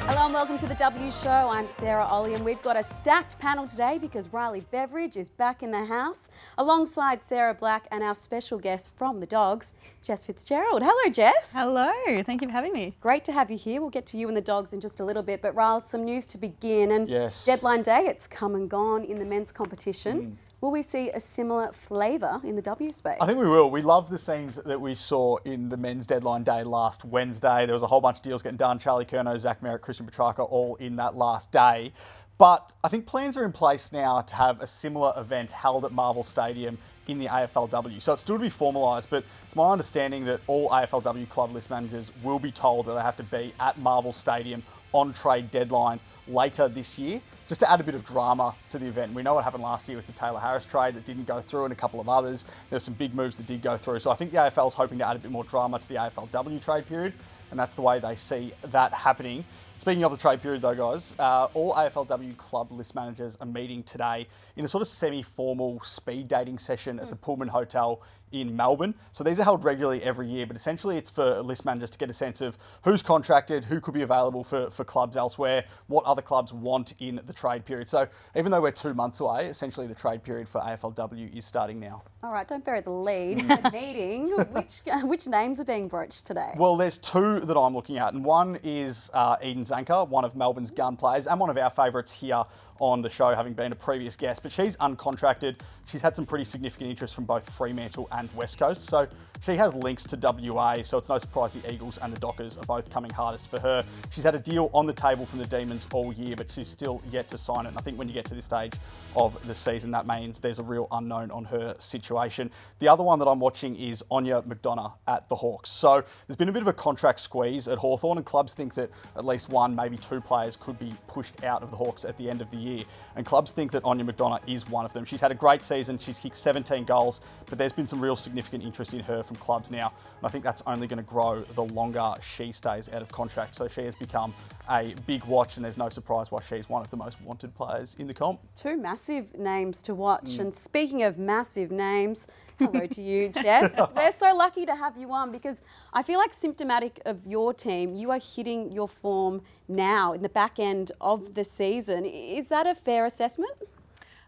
Hello and welcome to the W Show. I'm Sarah Ollie and we've got a stacked panel today because Riley Beveridge is back in the house alongside Sarah Black and our special guest from the Dogs, Jess Fitzgerald. Hello, Jess. Hello, thank you for having me. Great to have you here. We'll get to you and the Dogs in just a little bit, but Riles, some news to begin. And yes. Deadline day, it's come and gone in the men's competition. Will we see a similar flavour in the W space? I think we will. We love the scenes that we saw in the men's deadline day last Wednesday. There was a whole bunch of deals getting done. Charlie Curnow, Zach Merritt, Christian Petrarca, all in that last day. But I think plans are in place now to have a similar event held at Marvel Stadium in the AFLW. So it's still to be formalised, but it's my understanding that all AFLW club list managers will be told that they have to be at Marvel Stadium on trade deadline later this year, just to add a bit of drama to the event. We know what happened last year with the Taylor Harris trade that didn't go through and a couple of others. There were some big moves that did go through. So I think the AFL is hoping to add a bit more drama to the AFLW trade period, and that's the way they see that happening. Speaking of the trade period though, guys, all AFLW club list managers are meeting today in a sort of semi-formal speed dating session at the Pullman Hotel in Melbourne. So these are held regularly every year, but essentially it's for list managers to get a sense of who's contracted, who could be available for clubs elsewhere, what other clubs want in the trade period. So even though we're 2 months away, essentially the trade period for AFLW is starting now. All right, don't bury the lead. In the meeting, which names are being broached today? Well, there's two that I'm looking at, and one is Eden Zanker, one of Melbourne's gun players, and one of our favourites here on the show, having been a previous guest, but she's uncontracted. She's had some pretty significant interest from both Fremantle and West Coast, so she has links to WA, so it's no surprise the Eagles and the Dockers are both coming hardest for her. She's had a deal on the table from the Demons all year, but she's still yet to sign it, and I think when you get to this stage of the season, that means there's a real unknown on her situation. The other one that I'm watching is Anya McDonough at the Hawks. So there's been a bit of a contract squeeze at Hawthorn, and clubs think that at least one, maybe two players could be pushed out of the Hawks at the end of the year. And clubs think that Anya McDonough is one of them. She's had a great season. She's kicked 17 goals, but there's been some real significant interest in her from clubs now. And I think that's only going to grow the longer she stays out of contract. So she has become a big watch, and there's no surprise why she's one of the most wanted players in the comp. Two massive names to watch. And speaking of massive names, hello to you, Jess. We're so lucky to have you on because I feel like symptomatic of your team, you are hitting your form now in the back end of the season. Is that a fair assessment?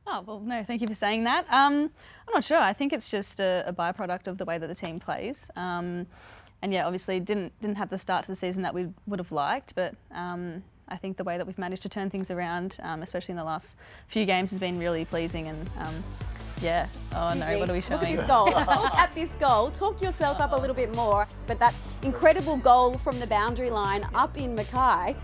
Oh, well, no, thank you for saying that. I'm not sure. I think it's just a byproduct of the way that the team plays. And yeah, obviously didn't have the start to the season that we would have liked, but I think the way that we've managed to turn things around, especially in the last few games, has been really pleasing. And yeah. Oh no, what are we showing? Look at this goal. Look at this goal. Talk yourself up a little bit more. But that incredible goal from the boundary line up in Mackay,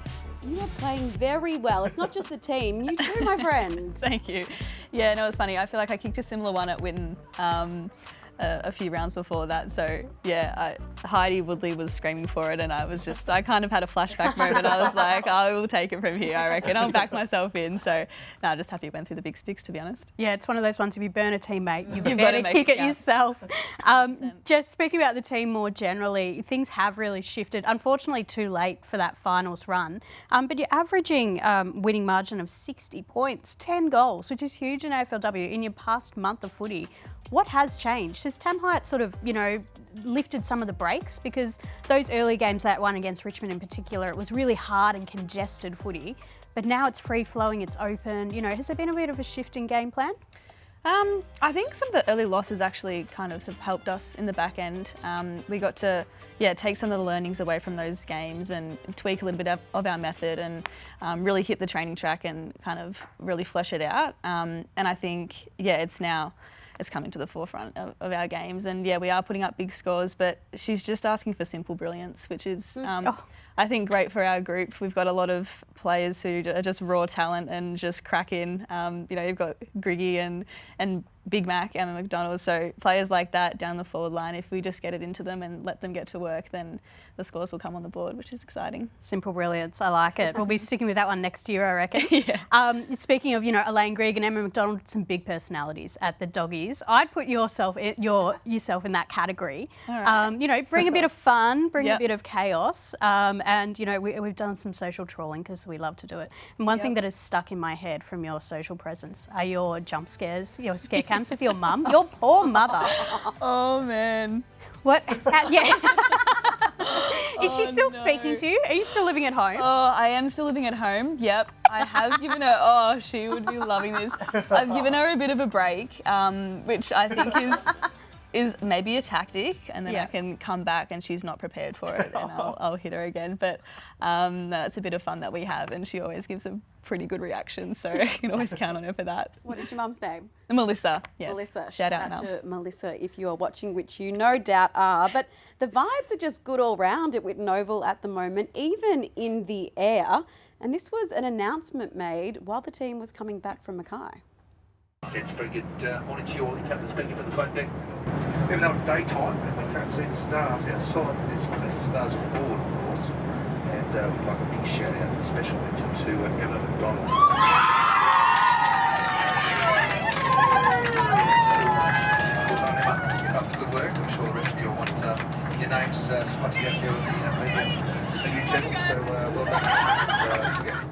you are playing very well. It's not just the team, you too, my friend. Thank you. Yeah, no, it's funny. I feel like I kicked a similar one at Witten a few rounds before that. So yeah, Heidi Woodley was screaming for it, and I kind of had a flashback moment. I was like, I will take it from here, I reckon. I'll back myself in. So no, just happy it went through the big sticks, to be honest. Yeah, it's one of those ones, if you burn a teammate, you You've better got to kick it count. yourself. Just speaking about the team more generally, things have really shifted. Unfortunately, too late for that finals run. But you're averaging winning margin of 60 points, 10 goals, which is huge in AFLW in your past month of footy. What has changed? Has Tam Hyatt sort of, lifted some of the brakes? Because those early games, that one against Richmond in particular, it was really hard and congested footy. But now it's free-flowing, it's open. Has there been a bit of a shift in game plan? I think some of the early losses actually kind of have helped us in the back end. We got to take some of the learnings away from those games and tweak a little bit of our method and really hit the training track and kind of really flesh it out. And I think, it's coming to the forefront of our games. And yeah, we are putting up big scores, but she's just asking for simple brilliance, which is, I think, great for our group. We've got a lot of players who are just raw talent and just crack in. You've got Griggy and Big Mac, Emma McDonald. So players like that down the forward line, if we just get it into them and let them get to work, then the scores will come on the board, which is exciting. Simple brilliance, I like it. We'll be sticking with that one next year, I reckon. Yeah. Speaking of, Elaine Grigg and Emma McDonald, some big personalities at the Doggies. I'd put yourself in that category. All right. Bring a bit of fun, bring Yep. a bit of chaos, and we've done some social trolling because we love to do it. And one thing that has stuck in my head from your social presence are your jump scares, your scare cams with your mum. Your poor mother. Oh man. What? Yeah. Is she still speaking to you? Are you still living at home? Oh, I am still living at home. Yep. I have given her, oh, she would be loving this. I've given her a bit of a break, which I think is maybe a tactic, and then I can come back and she's not prepared for it, and I'll hit her again. But no, it's a bit of fun that we have, and she always gives a pretty good reaction, so you can always count on her for that. What is your mum's name? Melissa. Yes. Melissa. Shout out to Melissa if you are watching, which you no doubt are. But the vibes are just good all round at Whitten Oval at the moment, even in the air. And this was an announcement made while the team was coming back from Mackay. It's very good morning to you all. You have the speaker for the phone deck. Even though it's daytime and we can't see the stars outside, there's plenty of stars on board, of course. And we'd like a big shout out and special mention to Emma McDonald. Well done, Emma. Keep up the good work. I'm sure the rest of you will want your names spotted out there in the media channel. So well done. Yeah.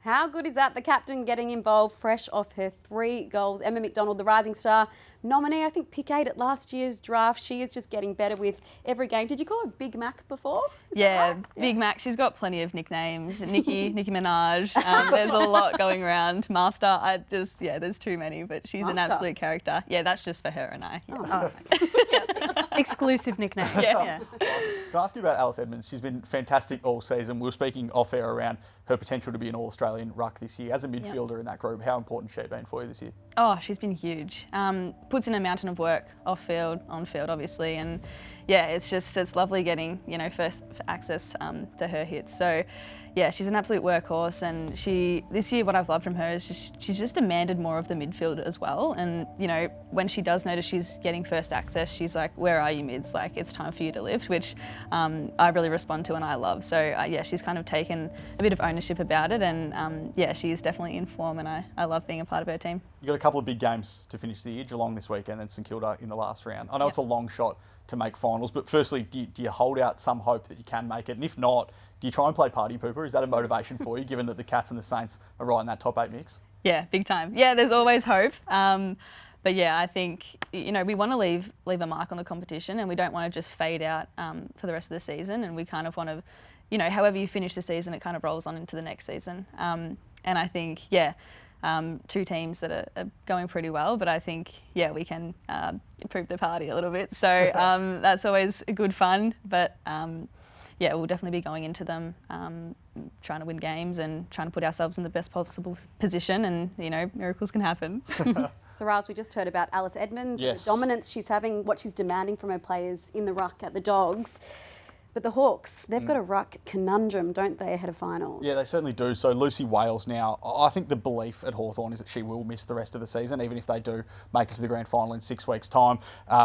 How good is that? The captain getting involved fresh off her 3 goals. Emma McDonald, the Rising Star nominee, I think pick 8 at last year's draft. She is just getting better with every game. Did you call her Big Mac before? Yeah, Big Mac. She's got plenty of nicknames. Nicki Minaj. There's a lot going around. Master. There's too many, but she's an absolute character. Yeah, that's just for her and I. Yeah. Oh, nice. Exclusive nickname. Yeah. Can I ask you about Alice Edmonds? She's been fantastic all season. We were speaking off air around her potential to be an All-Australian ruck this year. As a midfielder in that group, how important has she been for you this year? Oh, she's been huge. Puts in a mountain of work off field, on field, obviously, and yeah, it's lovely getting first access to her hits. So yeah, she's an absolute workhorse, and this year what I've loved from her is she's just demanded more of the midfield as well. And when she does notice she's getting first access, she's like, "Where are you mids? Like, it's time for you to lift," which I really respond to and I love. So yeah, she's kind of taken a bit of ownership about it, and yeah, she is definitely in form, and I love being a part of her team. You've got a couple of big games to finish the year, Geelong this weekend and St Kilda in the last round. I know it's a long shot to make finals, but firstly, do you hold out some hope that you can make it? And if not, do you try and play party pooper? Is that a motivation for you, given that the Cats and the Saints are right in that top 8 mix? Yeah, big time. Yeah, there's always hope. But yeah, I think, we want to leave a mark on the competition, and we don't want to just fade out for the rest of the season. And we kind of want to, however you finish the season, it kind of rolls on into the next season. And I think, 2 teams that are going pretty well, but I think, we can improve the party a little bit. So that's always good fun. But we'll definitely be going into them trying to win games and trying to put ourselves in the best possible position, and, miracles can happen. So, Raz, we just heard about Alice Edmonds, the dominance she's having, what she's demanding from her players in the ruck at the Dogs. But the Hawks, they've got a ruck conundrum, don't they, ahead of finals? Yeah, they certainly do. So Lucy Wales now, I think the belief at Hawthorn is that she will miss the rest of the season, even if they do make it to the grand final in 6 weeks' time.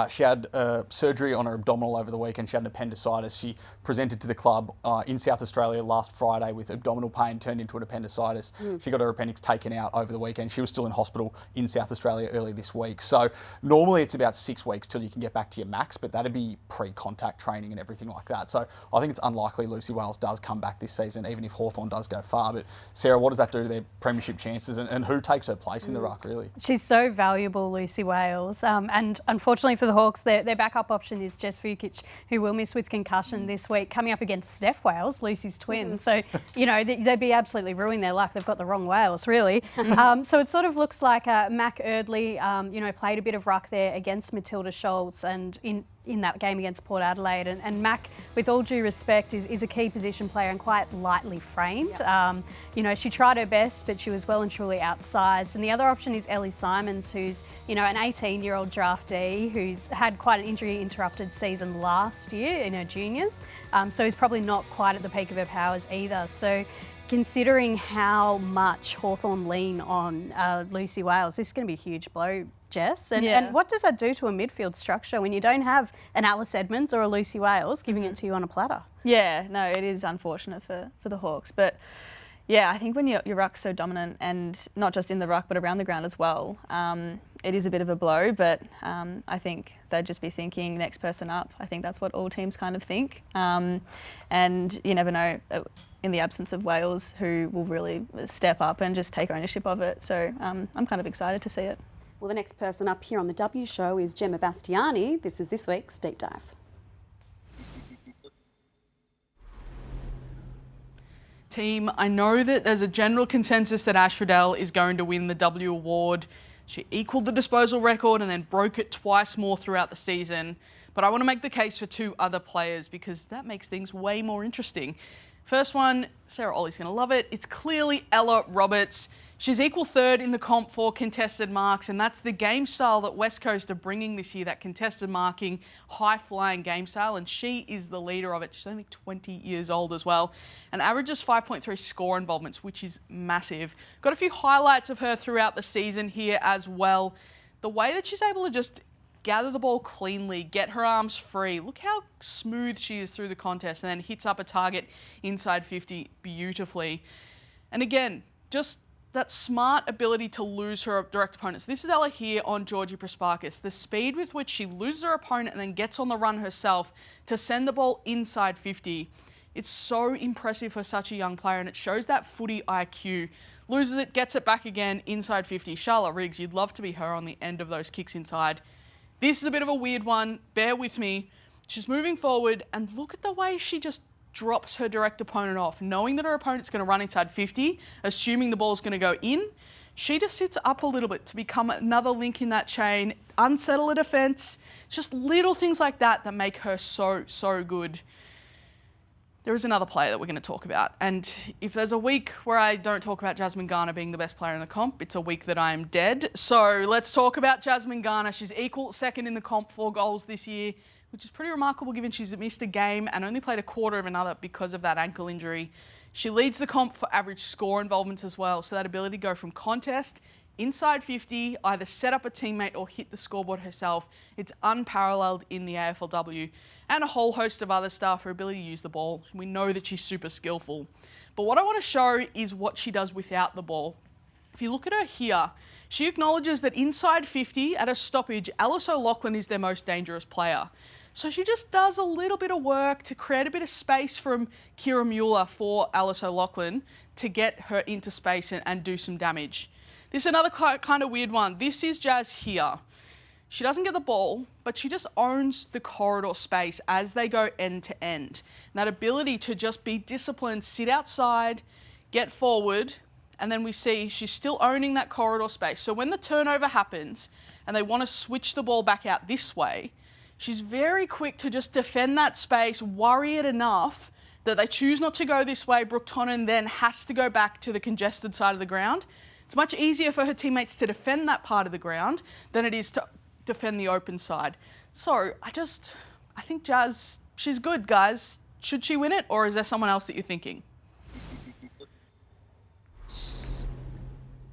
She had surgery on her abdominal over the weekend. She had an appendicitis. She presented to the club in South Australia last Friday with abdominal pain turned into an appendicitis. She got her appendix taken out over the weekend. She was still in hospital in South Australia early this week. So normally it's about 6 weeks till you can get back to your max, but that'd be pre-contact training and everything like that. So I think it's unlikely Lucy Wales does come back this season, even if Hawthorn does go far. But Sarah, what does that do to their premiership chances, and who takes her place in the ruck, really? She's so valuable, Lucy Wales. And unfortunately for the Hawks, their backup option is Jess Fitzgerald, who will miss with concussion this week, coming up against Steph Wales, Lucy's twin. So, they'd be absolutely ruining their luck. They've got the wrong Wales, really. So it sort of looks like Mac Erdley, played a bit of ruck there against Matilda Schultz and in that game against Port Adelaide. And Mac, with all due respect, is a key position player and quite lightly framed. Yep. She tried her best, but she was well and truly outsized. And the other option is Ellie Simons, who's, an 18-year-old draftee who's had quite an injury-interrupted season last year in her juniors. So he's probably not quite at the peak of her powers either. So considering how much Hawthorn lean on Lucy Wales, this is going to be a huge blow, Jess. And what does that do to a midfield structure when you don't have an Alice Edmonds or a Lucy Wales giving it to you on a platter? Yeah, no, it is unfortunate for the Hawks. But yeah, I think when your ruck's so dominant, and not just in the ruck but around the ground as well, it is a bit of a blow. But I think they'd just be thinking next person up. I think that's what all teams kind of think. And you never know, in the absence of Wales, who will really step up and just take ownership of it. So I'm kind of excited to see it. Well, the next person up here on the W Show is Gemma Bastiani. This is this week's Deep Dive. team. I know that there's a general consensus that Ash Riddell is going to win the W award. She equalled the disposal record and then broke it twice more throughout the season. But I want to make the case for 2 other players because that makes things way more interesting. First one, Sarah Ollie's going to love it. It's clearly Ella Roberts. She's equal third in the comp for contested marks, and that's the game style that West Coast are bringing this year, that contested marking, high-flying game style, and she is the leader of it. She's only 20 years old as well, and averages 5.3 score involvements, which is massive. Got a few highlights of her throughout the season here as well. The way that she's able to just gather the ball cleanly, get her arms free. Look how smooth she is through the contest, and then hits up a target inside 50 beautifully. And again, just that smart ability to lose her direct opponents. This is Ella here on Georgie Prasparkas. The speed with which she loses her opponent and then gets on the run herself to send the ball inside 50. It's so impressive for such a young player, and it shows that footy IQ. Loses it, gets it back again, inside 50. Charlotte Riggs, you'd love to be her on the end of those kicks inside. This is a bit of a weird one. Bear with me. She's moving forward, and look at the way she just drops her direct opponent off, knowing that her opponent's going to run inside 50, assuming the ball's going to go in. She just sits up a little bit to become another link in that chain, unsettle a defence. It's just little things like that that make her so, so good. There is another player that we're going to talk about, and if there's a week where I don't talk about Jasmine Garner being the best player in the comp, it's a week that I'm dead. So let's talk about Jasmine Garner. She's equal second in the comp, 4 goals this year, which is pretty remarkable given she's missed a game and only played a quarter of another because of that ankle injury. She leads the comp for average score involvements as well, so that ability to go from contest, inside 50, either set up a teammate or hit the scoreboard herself, it's unparalleled in the AFLW. And a whole host of other stuff, her ability to use the ball. We know that she's super skillful. But what I want to show is what she does without the ball. If you look at her here, she acknowledges that inside 50 at a stoppage, Alice O'Loughlin is their most dangerous player. So she just does a little bit of work to create a bit of space from Kira Mueller for Alice O'Loughlin to get her into space and do some damage. This is another kind of weird one. This is Jazz here. She doesn't get the ball, but she just owns the corridor space as they go end to end. And that ability to just be disciplined, sit outside, get forward, and then we see she's still owning that corridor space. So when the turnover happens and they want to switch the ball back out this way, she's very quick to just defend that space, worry it enough that they choose not to go this way. Brooke Tonnen then has to go back to the congested side of the ground. It's much easier for her teammates to defend that part of the ground than it is to defend the open side. So I think Jazz, she's good, guys. Should she win it, or is there someone else that you're thinking?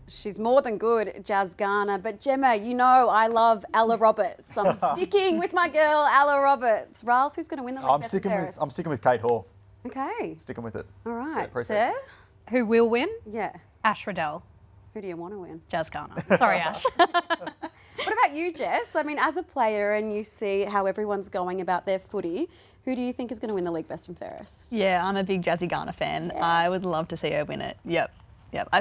She's more than good, Jazz Garner. But Gemma, you know I love Ella Roberts. I'm sticking with my girl, Ella Roberts. Riles, who's going to win the league? I'm sticking with Kate Hall. Okay. Sticking with it. All right. Yeah, Sarah? Who will win? Yeah. Ash Riddell. Who do you want to win? Jazz Garner. Sorry, Ash. What about you, Jess? I mean, as a player and you see how everyone's going about their footy, who do you think is going to win the league best and fairest? Yeah, I'm a big Jazzy Garner fan. Yeah. I would love to see her win it. Yep.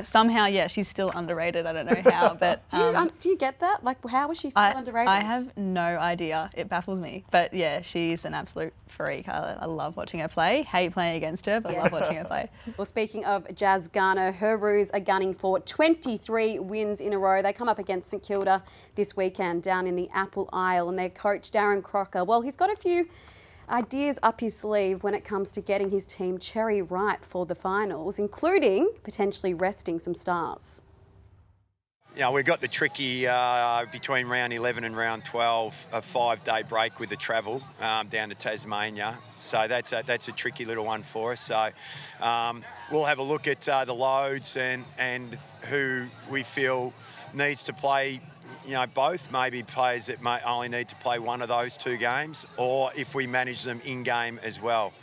Somehow, she's still underrated. I don't know how, but... do you get that? Like, how is she still underrated? I have no idea. It baffles me. But yeah, she's an absolute freak. I love watching her play. Hate playing against her, but love watching her play. Well, speaking of Jazz Garner, her Roos are gunning for 23 wins in a row. They come up against St Kilda this weekend down in the Apple Isle, and their coach, Darren Crocker, well, he's got a few ideas up his sleeve when it comes to getting his team cherry ripe for the finals, including potentially resting some stars. Yeah, we've got the tricky between round 11 and round 12, a 5-day break with the travel down to Tasmania. So that's a tricky little one for us. So we'll have a look at the loads and who we feel needs to play. Both, maybe players that may only need to play one of those 2 games, or if we manage them in-game as well.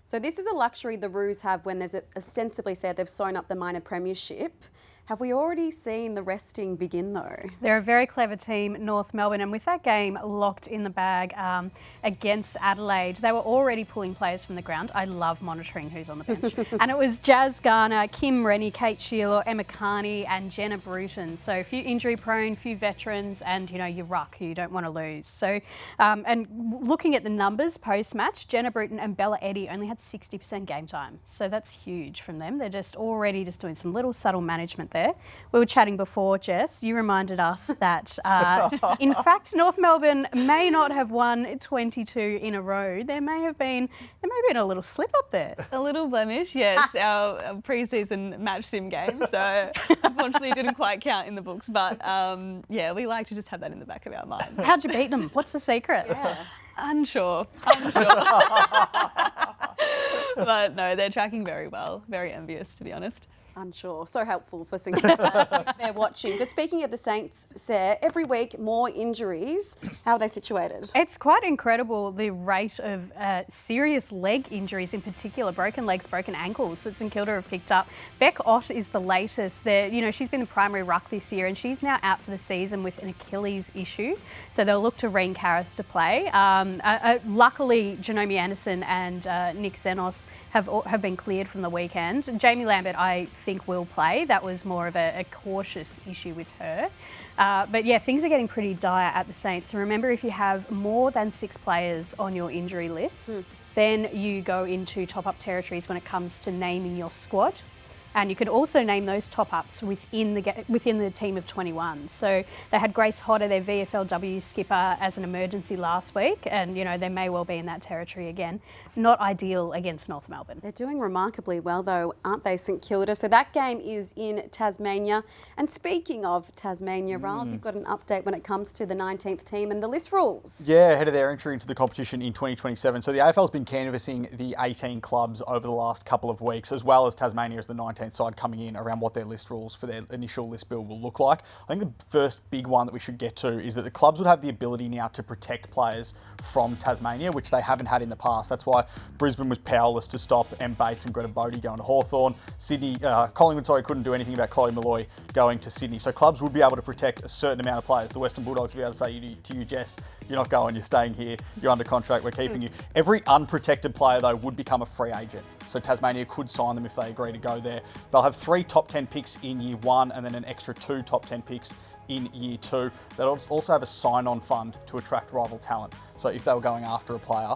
So this is a luxury the Roos have when there's ostensibly said they've sewn up the minor premiership. Have we already seen the resting begin though? They're a very clever team, North Melbourne, and with that game locked in the bag against Adelaide, they were already pulling players from the ground. I love monitoring who's on the bench. And it was Jazz Garner, Kim Rennie, Kate Sheila, Emma Carney and Jenna Bruton. So a few injury prone, few veterans and, you know, your ruck who you don't want to lose. So, and looking at the numbers post-match, Jenna Bruton and Bella Eddy only had 60% game time. So that's huge from them. They're just already just doing some little subtle management there. We were chatting before, Jess. You reminded us that, in fact, North Melbourne may not have won 22 in a row. There may have been a little slip up there. A little blemish, yes, our pre-season match sim game. So unfortunately, it didn't quite count in the books. But yeah, we like to just have that in the back of our minds. How'd you beat them? What's the secret? Yeah. Unsure. But no, they're tracking very well. Very envious, to be honest. Unsure. So helpful for St Kilda if they're watching. But speaking of the Saints, Sarah, every week more injuries. How are they situated? It's quite incredible the rate of serious leg injuries, in particular, broken legs, broken ankles that St Kilda have picked up. Beck Ott is the latest. She's been the primary ruck this year and she's now out for the season with an Achilles issue. So they'll look to Reen Karras to play. Luckily, Janome Anderson and Nick Zenos have been cleared from the weekend. Jamie Lambert, I think, will play. That was more of a cautious issue with her. But yeah, things are getting pretty dire at the Saints. So remember, if you have more than 6 players on your injury list, then you go into top-up territories when it comes to naming your squad. And you could also name those top-ups within the team of 21. So they had Grace Hodder, their VFLW skipper, as an emergency last week. And, you know, they may well be in that territory again. Not ideal against North Melbourne. They're doing remarkably well though, aren't they, St Kilda? So that game is in Tasmania. And speaking of Tasmania, Riles, you've got an update when it comes to the 19th team and the list rules. Yeah, ahead of their entry into the competition in 2027. So the AFL's been canvassing the 18 clubs over the last couple of weeks, as well as Tasmania as the 19th side coming in around what their list rules for their initial list build will look like. I think the first big one that we should get to is that the clubs would have the ability now to protect players from Tasmania, which they haven't had in the past. That's why Brisbane was powerless to stop Em Bates and Greta Bodie going to Hawthorn. Sydney, Collingwood, couldn't do anything about Chloe Malloy going to Sydney. So clubs would be able to protect a certain amount of players. The Western Bulldogs would be able to say to you, Jess, you're not going, you're staying here, you're under contract, we're keeping you. Every unprotected player, though, would become a free agent. So Tasmania could sign them if they agree to go there. They'll have 3 top 10 picks in year 1 and then an extra 2 top 10 picks in year 2. They'll also have a sign-on fund to attract rival talent. So if they were going after a player,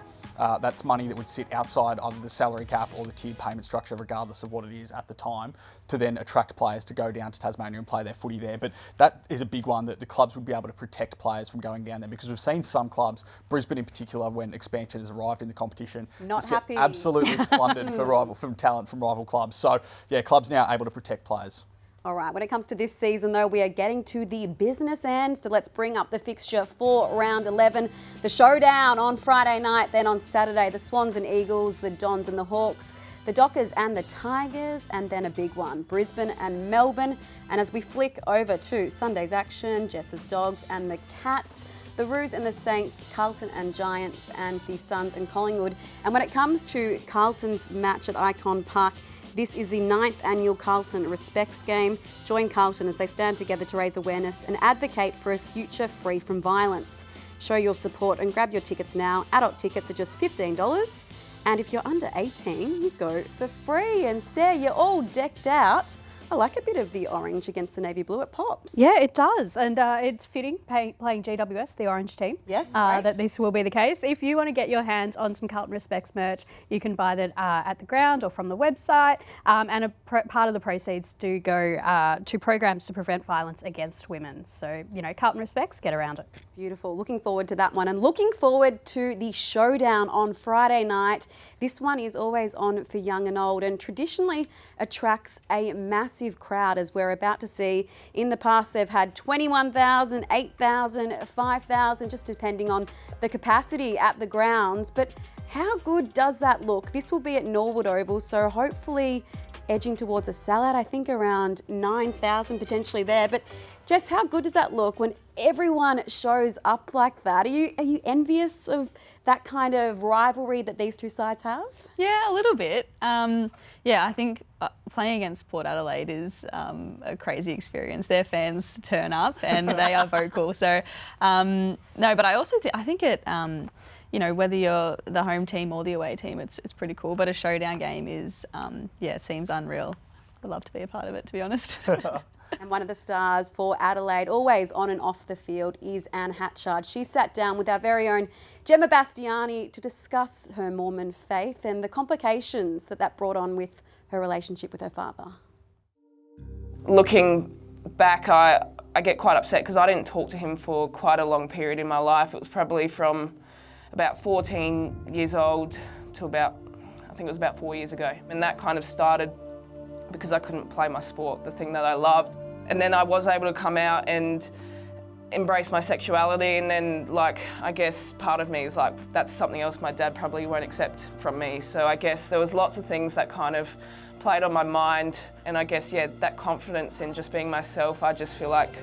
that's money that would sit outside either the salary cap or the tiered payment structure, regardless of what it is at the time, to then attract players to go down to Tasmania and play their footy there. But that is a big one, that the clubs would be able to protect players from going down there, because we've seen some clubs, Brisbane in particular, when expansion has arrived in the competition, not happy, absolutely plundered from talent from rival clubs. So yeah, clubs now able to protect players. All right, when it comes to this season, though, we are getting to the business end. So let's bring up the fixture for round 11. The showdown on Friday night, then on Saturday, the Swans and Eagles, the Dons and the Hawks, the Dockers and the Tigers, and then a big one, Brisbane and Melbourne. And as we flick over to Sunday's action, Jess's Dogs and the Cats, the Roos and the Saints, Carlton and Giants, and the Suns and Collingwood. And when it comes to Carlton's match at Icon Park, this is the 9th annual Carlton Respects Game. Join Carlton as they stand together to raise awareness and advocate for a future free from violence. Show your support and grab your tickets now. Adult tickets are just $15. And if you're under 18, you go for free. And Sarah, you're all decked out. I like a bit of the orange against the navy blue. It pops. Yeah, it does. And it's fitting playing GWS, the orange team. Yes, that this will be the case. If you want to get your hands on some Carlton Respects merch, you can buy that at the ground or from the website. And part of the proceeds do go to programs to prevent violence against women. So, you know, Carlton Respects, get around it. Beautiful. Looking forward to that one. And looking forward to the showdown on Friday night. This one is always on for young and old and traditionally attracts a massive crowd, as we're about to see. In the past, they've had 21,000, 8,000, 5,000, just depending on the capacity at the grounds. But how good does that look? This will be at Norwood Oval, so hopefully edging towards a sellout. I think around 9,000 potentially there. But Jess, how good does that look when everyone shows up like that? Are you envious of that kind of rivalry that these two sides have? Yeah, a little bit. Yeah, I think playing against Port Adelaide is a crazy experience. Their fans turn up and they are vocal. So, no, but I also think it, whether you're the home team or the away team, it's pretty cool. But a showdown game is, it seems unreal. I'd love to be a part of it, to be honest. And one of the stars for Adelaide, always on and off the field, is Anne Hatchard. She sat down with our very own Gemma Bastiani to discuss her Mormon faith and the complications that brought on with her relationship with her father. Looking back, I get quite upset because I didn't talk to him for quite a long period in my life. It was probably from about 14 years old to about 4 years ago. And that kind of started because I couldn't play my sport, the thing that I loved. And then I was able to come out and embrace my sexuality, and then I guess part of me is like, that's something else my dad probably won't accept from me. So I guess there was lots of things that kind of played on my mind, and I guess, that confidence in just being myself, I just feel like,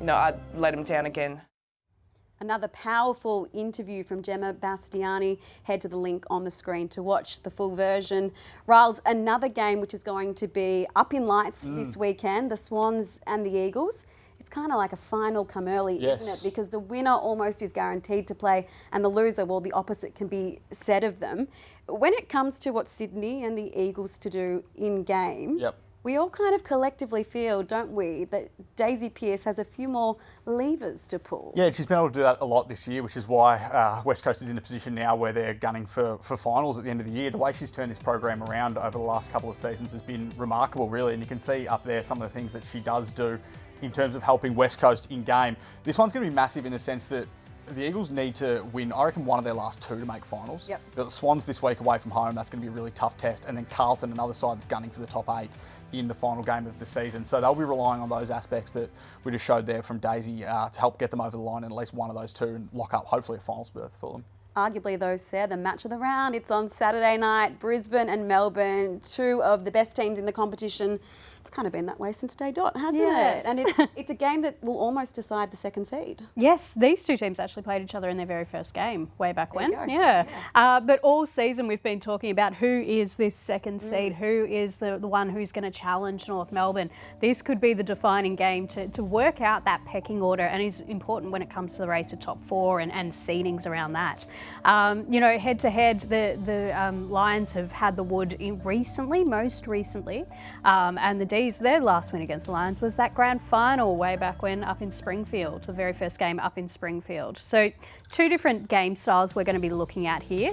I let him down again. Another powerful interview from Gemma Bastiani. Head to the link on the screen to watch the full version. Riles, another game which is going to be up in lights this weekend, the Swans and the Eagles. It's kind of like a final come early, isn't it? Because the winner almost is guaranteed to play and the loser, well, the opposite can be said of them. When it comes to what Sydney and the Eagles to do in game, we all kind of collectively feel, don't we, that Daisy Pearce has a few more levers to pull. Yeah, she's been able to do that a lot this year, which is why West Coast is in a position now where they're gunning for finals at the end of the year. The way she's turned this program around over the last couple of seasons has been remarkable, really, and you can see up there some of the things that she does do in terms of helping West Coast in game. This one's going to be massive in the sense that the Eagles need to win, I reckon, one of their last two to make finals. They've got the Swans this week away from home. That's going to be a really tough test. And then Carlton, another side that's gunning for the top 8 in the final game of the season. So they'll be relying on those aspects that we just showed there from Daisy to help get them over the line in at least one of those two and lock up, hopefully, a finals berth for them. Arguably, though, Sarah, the match of the round. It's on Saturday night. Brisbane and Melbourne, two of the best teams in the competition. It's kind of been that way since day dot, hasn't it? And it's a game that will almost decide the second seed. Yes, these two teams actually played each other in their very first game way back when. But all season we've been talking about who is this second seed, who is the one who's going to challenge North Melbourne. This could be the defining game to work out that pecking order, and is important when it comes to the race for top 4 and seedings around that. Head to head, the Lions have had the wood most recently, and the D's, their last win against the Lions was that grand final way back when up in Springfield, the very first game up in Springfield. So two different game styles we're going to be looking at here.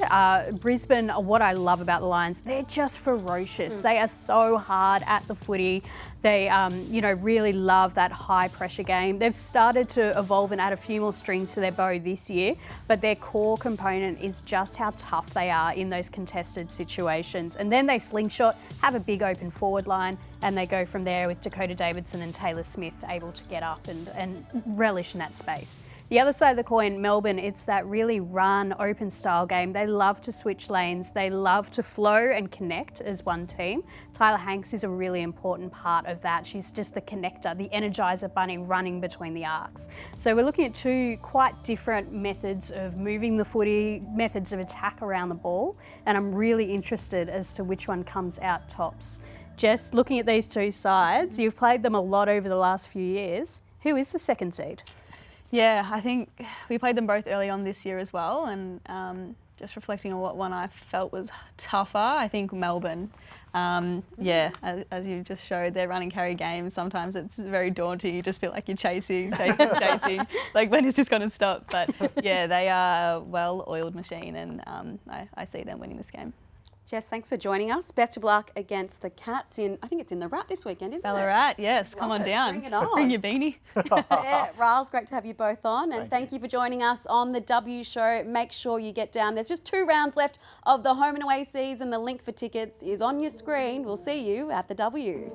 Brisbane, what I love about the Lions, they're just ferocious. They are so hard at the footy. They, really love that high pressure game. They've started to evolve and add a few more strings to their bow this year, but their core component is just how tough they are in those contested situations. And then they slingshot, have a big open forward line, and they go from there with Dakota Davidson and Taylor Smith able to get up and relish in that space. The other side of the coin, Melbourne, it's that really run, open style game. They love to switch lanes. They love to flow and connect as one team. Tyler Hanks is a really important part of that. She's just the connector, the energizer bunny running between the arcs. So we're looking at two quite different methods of moving the footy, methods of attack around the ball, and I'm really interested as to which one comes out tops. Jess, looking at these two sides, you've played them a lot over the last few years. Who is the second seed? Yeah, I think we played them both early on this year as well, and just reflecting on what one I felt was tougher, I think Melbourne. As you just showed, their run and carry game, sometimes it's very daunting. You just feel like you're chasing. Like, when is this going to stop? But yeah, they are a well-oiled machine, and I see them winning this game. Jess, thanks for joining us. Best of luck against the Cats I think it's in the Rat this weekend, isn't it? Ballarat, yes. Come on down. Bring it on. Bring your beanie. Yeah, Riles, great to have you both on. And thank you for joining us on the W Show. Make sure you get down. There's just 2 rounds left of the home and away season. The link for tickets is on your screen. We'll see you at the W.